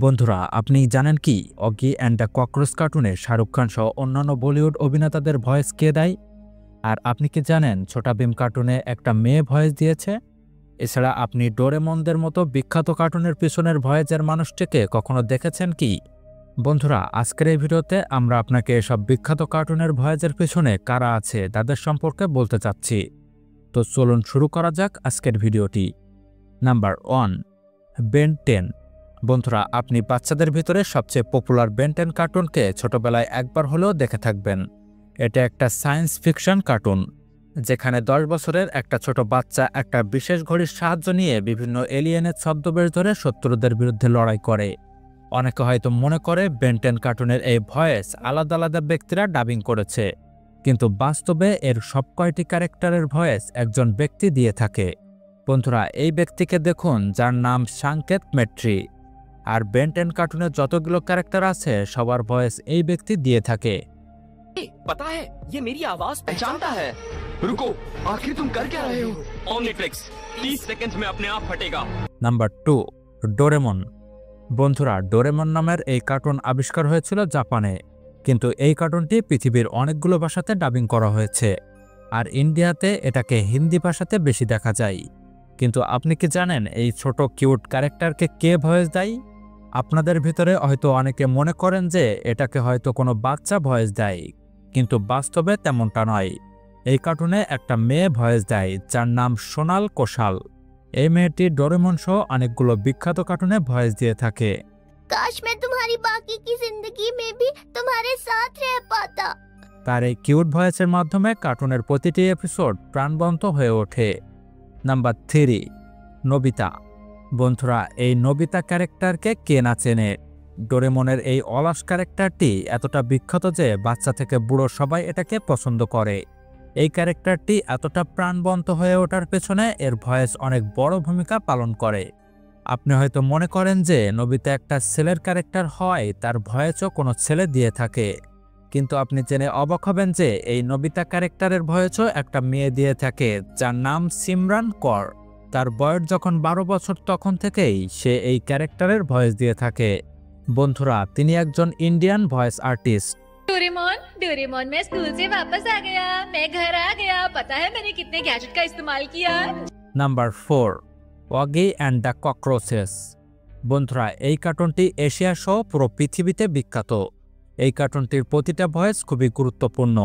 বন্ধুরা, আপনি জানেন কি অগি অ্যান্ড দ্য ককরোচ কার্টুনে শাহরুখ খান সহ অন্যান্য বলিউড অভিনেতাদের ভয়েস কে দেয়? আর আপনি কি জানেন ছোটা ভীম কার্টুনে একটা মেয়ে ভয়েস দিয়েছে? এছাড়া আপনি ডোরেমনদের মতো বিখ্যাত কার্টুনের পিছনের ভয়েসের মানুষটিকে কখনো দেখেছেন কি? বন্ধুরা, আজকের এই ভিডিওতে আমরা আপনাকে এসব বিখ্যাত কার্টুনের ভয়েসের পিছনে কারা আছে তাদের সম্পর্কে বলতে চাচ্ছি। তো চলুন শুরু করা যাক আজকের ভিডিওটি। Number 1, Ben 10। বন্ধুরা, আপনি বাচ্চাদের ভিতরে সবচেয়ে পপুলার বেন 10 কার্টুনকে ছোটবেলায় একবার হলেও দেখে থাকবেন। এটা একটা সায়েন্স ফিকশন কার্টুন যেখানে 10 বছরের একটা ছোট বাচ্চা একটা বিশেষ ঘড়ির সাহায্য নিয়ে বিভিন্ন এলিয়েনের ছদ্মবেশ ধরে শত্রুদের বিরুদ্ধে লড়াই করে। অনেকে হয়তো মনে করে বেন 10 কার্টুনের এই ভয়েস আলাদা আলাদা ব্যক্তিরা ডাবিং করেছে, কিন্তু বাস্তবে এর সব কয়টি ক্যারেক্টারের ভয়েস একজন ব্যক্তি দিয়ে থাকে। বন্ধুরা, এই ব্যক্তিকে দেখুন যার নাম সাংকেত মেট্রি। আর বেন 10 কার্টুনের যতগুলো ক্যারেক্টার আছে সবার ভয়েস এই ব্যক্তি দিয়ে থাকে। पता है ये मेरी आवाज पहचानता है। रुको, आखिर तुम कर क्या रहे हो? ओमनीट्रिक्स 30 सेकंड्स में अपने आप फटेगा। Number 2, Doraemon. বন্ধুরা, ডোরেমন নামের এই কার্টুন আবিষ্কার হয়েছিল জাপানে, কিন্তু এই কার্টুনটি পৃথিবীর অনেকগুলো ভাষাতে ডাবিং করা হয়েছে। আর ইন্ডিয়াতে এটাকে হিন্দি ভাষাতে বেশি দেখা যায়। কিন্তু আপনি কি জানেন এই ছোট কিউট ক্যারেক্টারকে কে ভয়েস দেয়? আপনাদের ভিতরে হয়তো অনেকে মনে করেন যে এটাকে হয়তো কোনো বাচ্চা ভয়েস দেয়, কিন্তু বাস্তবে তেমনটা নয়। এই কার্টুনে একটা মেয়ে ভয়েস দেয় যার নাম সোনাল কোশাল। এই মেয়েটি ডোরেমন সহ অনেকগুলো বিখ্যাত কার্টুনে ভয়েস দিয়ে থাকে। काश मैं तुम्हारी बाकी की जिंदगी में भी तुम्हारे साथ रह पाता। তার এই কিউট ভয়েসের মাধ্যমে কার্টুনের প্রতিটি এপিসোড প্রাণবন্ত হয়ে ওঠে। Number 3, Nobita. বন্ধুরা, এই নোবিতা ক্যারেক্টারকে কে না চেনে? ডোরেমনের এই অলস ক্যারেক্টারটি এতটা বিখ্যাত যে বাচ্চা থেকে বুড়ো সবাই এটাকে পছন্দ করে। এই ক্যারেক্টারটি এতটা প্রাণবন্ত হয়ে ওঠার পেছনে এর ভয়েস অনেক বড় ভূমিকা পালন করে। আপনি হয়তো মনে করেন যে নোবিতা একটা ছেলের ক্যারেক্টার হয় তার ভয়েসও কোনো ছেলে দিয়ে থাকে, কিন্তু আপনি জেনে অবাক হবেন যে এই নোবিতা ক্যারেক্টারের ভয়েসও একটা মেয়ে দিয়ে থাকে যার নাম সিমরান কর। তার বয়স যখন 12 বছর তখন থেকেই সে এই ক্যারেক্টারের ভয়েস দিয়ে থাকে। বন্ধুরা, তিনি একজন Indian voice artist. Doraemon Doraemon मैं स्कूल से वापस आ गया, मैं घर आ गया। पता है मैंने कितने गैजेट का इस्तेमाल किया। Number 4, অগি and the ককরোচেস। বন্ধুরা, এই কার্টুনটি এশিয়া সহ পুরো পৃথিবীতে বিখ্যাত। এই কার্টুনটির প্রতিটা ভয়েস খুবই গুরুত্বপূর্ণ।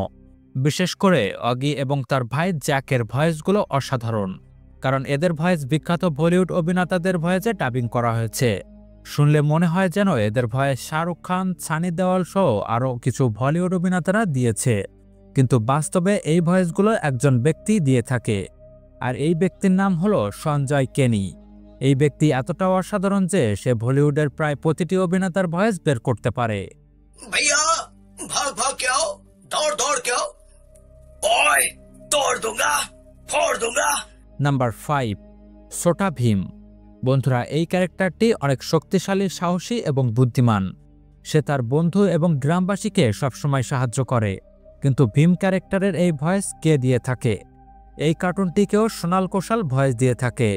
বিশেষ করে অগি এবং তার ভাই জ্যাকের ভয়েসগুলো অসাধারণ, কারণ এদের ভয়েস বিখ্যাত বলিউড অভিনেতাদের ভয়েসে ডাবিং করা হয়েছে। শুনলে মনে হয় যেন এদের ভয়েস শাহরুখ খান, সানি দেওয়াল সহ আরও কিছু বলিউড অভিনেতারা দিয়েছে, কিন্তু বাস্তবে এই ভয়েসগুলো একজন ব্যক্তি দিয়ে থাকে। আর এই ব্যক্তির নাম হলো সঞ্জয় কেনি। এই ব্যক্তি এতটা অসাধারণ যে সে বলিউডের প্রায় প্রতিটি অভিনেতার ভয়েস বের করতে পারে। भैया भाग भाग के आओ, दौड़ दौड़ के आओ। ओए, तोड़ दूंगा, फोड़ दूंगा। নাম্বার 5, ছোটা ভীম। বন্ধুরা, এই ক্যারেক্টারটি অনেক শক্তিশালী, সাহসী এবং বুদ্ধিমান। সে তার বন্ধু এবং গ্রামবাসীকে সবসময় সাহায্য করে। কিন্তু ভীম ক্যারেক্টারের এই ভয়েস কে দিয়ে থাকে? এই কার্টুনটিকেও সোনাল কোশাল ভয়েস দিয়ে থাকে।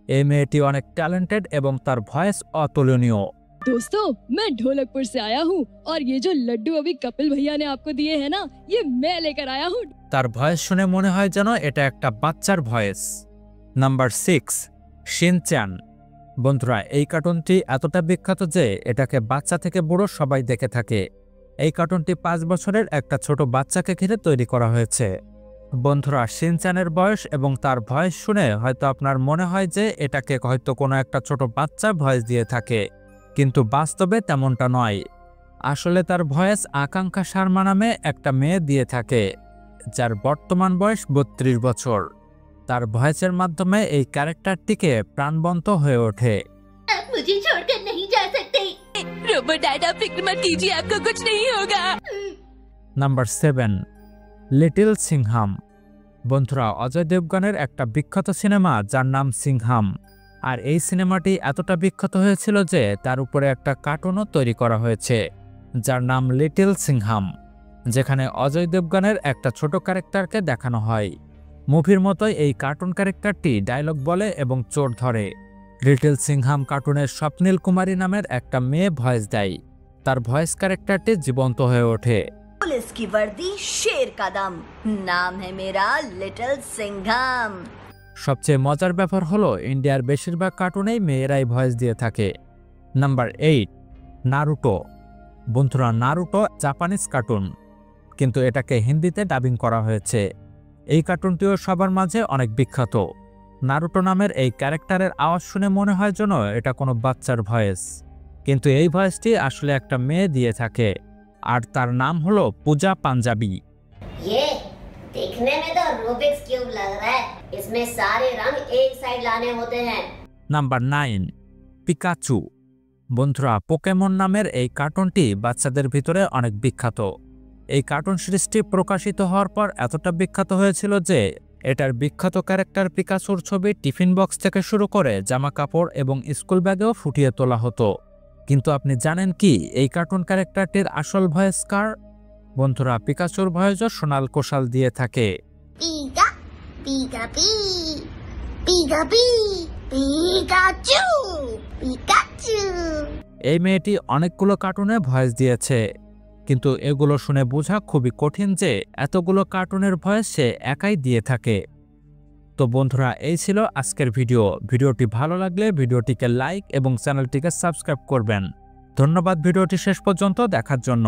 এই মেয়েটি অনেক ট্যালেন্টেড এবং তার ভয়েস অতুলনীয়। दोस्तों, मैं ढोलकपुर से आया हूँ और ये जो लड्डू अभी कपिल भैया ने आपको दिए हैं ना, ये मैं लेकर आया हूँ। তার ভয়েস শুনে মনে হয় যেন এটা একটা বাচ্চার ভয়েস। Number 6, Shinchan. বন্ধুরা, এই কার্টুনটি এতটা বিখ্যাত যে এটাকে বাচ্চা থেকে বুড়ো সবাই দেখে থাকে। এই কার্টুনটি 5 বছরের একটা ছোট বাচ্চাকে ঘিরে তৈরি করা হয়েছে। বন্ধুরা, শিনচ্যানের বয়স এবং তার ভয়েস শুনে হয়তো আপনার মনে হয় যে এটাকে হয়তো কোনো একটা ছোট বাচ্চা ভয়েস দিয়ে থাকে, কিন্তু বাস্তবে তেমনটা নয়। আসলে তার ভয়েস আকাঙ্ক্ষা শর্মা নামে একটা মেয়ে দিয়ে থাকে যার বর্তমান বয়স 32 বছর। তার ভয়েসের মাধ্যমে এই ক্যারেক্টারটিকে প্রাণবন্ত হয়ে ওঠে। आप मुझे छोड़कर नहीं जा सकते। रोबोट डैड, आप फिक्र मत कीजिए, आपको कुछ नहीं होगा। Number 7, little Singham. বন্ধুরা, অজয় দেবগনের একটা বিখ্যাত সিনেমা যার নাম সিংহাম। আর এই সিনেমাটি এতটা বিখ্যাত হয়েছিল যে তার উপরে একটা কার্টুনও তৈরি করা হয়েছে যার নাম লিটল সিংহাম, যেখানে অজয় দেবগনের একটা ছোট ক্যারেক্টারকে দেখানো হয়। মুভির মতোই এই কার্টুন ক্যারেক্টারটি ডায়লগ বলে এবং চোর ধরে। লিটল সিংহাম কার্টুনের স্বপ্নীল কুমারী নামের একটা মেয়ে ভয়েস দেয়। তার ভয়েস ক্যারেক্টারটি জীবন্ত হয়ে ওঠে। पुलिस की वर्दी शेर का दम, नाम है मेरा लिटिल सिंघम। সবচেয়ে মজার ব্যাপার হলো ইন্ডিয়ার বেশিরভাগ কার্টুনেই মেয়েরাই ভয়েস দিয়ে থাকে। Number 8, Naruto. বন্ধুরা, নারুটো জাপানিজ কার্টুন, কিন্তু এটাকে হিন্দিতে ডাবিং করা হয়েছে। এই কার্টুনটিও সবার মাঝে অনেক বিখ্যাত। নারুটো নামের এই ক্যারেক্টারের আওয়াজ শুনে মনে হয় যেন এটা কোনো বাচ্চার ভয়েস, কিন্তু এই ভয়েসটি আসলে একটা মেয়ে দিয়ে থাকে, আর তার নাম হলো পূজা পাঞ্জাবি। ये देखने में तो रूबिक्स क्यूब लग रहा है, इसमें सारे रंग एक साइड लाने होते हैं। Number 9, Pikachu. বন্ধুরা, পোকেমন নামের এই কার্টুনটি বাচ্চাদের ভিতরে অনেক বিখ্যাত। এই কার্টুন সিরিজটি প্রকাশিত হওয়ার পর এতটা বিখ্যাত হয়েছিল যে এটার বিখ্যাত ক্যারেক্টার পিকাচুর ছবি টিফিন বক্স থেকে শুরু করে জামা কাপড় এবং স্কুল ব্যাগেও ফুটিয়ে তোলা হতো। কিন্তু আপনি জানেন কি এই কার্টুন ক্যারেক্টারটির আসল ভয়েস কার? বন্ধুরা, পিকাচুর ভয়েসও সোনাল কোশাল দিয়ে থাকে। पीका पीका पी पीका पी पिकाचू पिकाचू। এই মেয়েটি অনেকগুলো কার্টুনে ভয়েস দিয়েছে, কিন্তু এগুলো শুনে বোঝা খুবই কঠিন যে এতগুলো কার্টুনের ভয়েস সে একাই দিয়ে থাকে। তো বন্ধুরা, এই ছিল আজকের ভিডিওটি ভালো লাগলে ভিডিওটিকে লাইক এবং চ্যানেলটিকে সাবস্ক্রাইব করবেন। ধন্যবাদ ভিডিওটি শেষ পর্যন্ত দেখার জন্য।